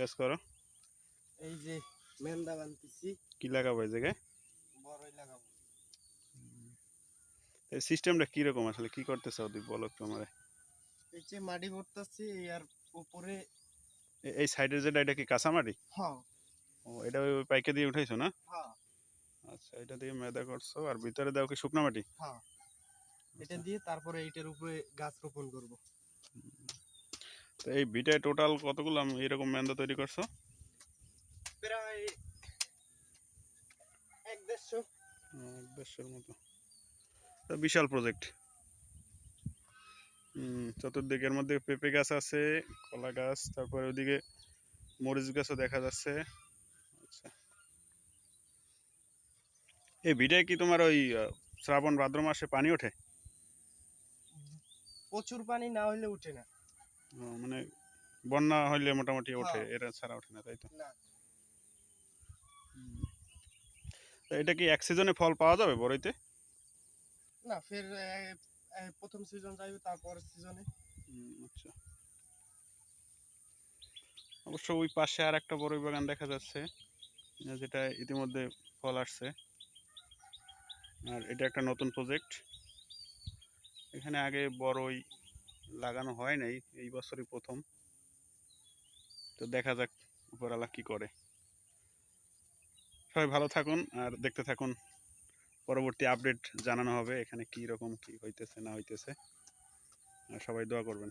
কাজ করো। এই যে মেন্দা বানতেছি, কি লাগাবো এই জায়গায়? বড়ই লাগাবো। এই সিস্টেমটা কি রকম আসলে কি করতেছো তুই বলো একটু আমারে। এই যে মাটি ভরতাছি আর উপরে। এই সাইডের যেটা এটা কি কাঁচামাটি? হ্যাঁ ও এটা ওই পাইকে দিয়ে উঠাইছো না? হ্যাঁ আচ্ছা এটা দিয়ে মেদা করছো আর ভিতরে দাও কি শুকনা মাটি? হ্যাঁ, এটা দিয়ে তারপরে এইটার উপরে গাছ রোপণ করব। তো এই বিটায় টোটাল কতগুলো এরকম মেন্দা তৈরি করছো? প্রায় 1-150। 1-1.5-এর মতো। তো বিশাল প্রজেক্ট। চতুর্দিকের মধ্যে পেঁপে গাছ আছে, কলা গাছ, তারপরে ওদিকে মরিচ গাছও দেখা যাচ্ছে। আচ্ছা এই ভিটায় কি তোমার ওই শ্রাবণ ভাদ্র মাসে পানি ওঠে? প্রচুর পানি না হলে উঠে না। মানে বন্যা হইলে মোটামুটি ওঠে, হ্যাঁ, এরা ছাড়া ওঠে না তাই তো? না তো এটা কি এক সিজনে ফল পাওয়া যাবে বড়ইতে? না, ফের প্রথম সিজন যাইবে তারপর সিজনে। আচ্ছা অবশ্য ওই পাশে আর একটা বড়ই বাগান দেখা যাচ্ছে যেটা ইতিমধ্যে ফল আসছে, আর এটা একটা নতুন প্রজেক্ট। এখানে আগে বড়ই লাগানো হয় নাই, এই বছরই প্রথম। তো দেখা যাক উপরওয়ালা কি করে। সবাই ভালো থাকুন আর দেখতে থাকুন, পরবর্তী আপডেট জানানো হবে এখানে কি রকম কি হইতেছে না হইতেছে। আর সবাই দোয়া করবেন।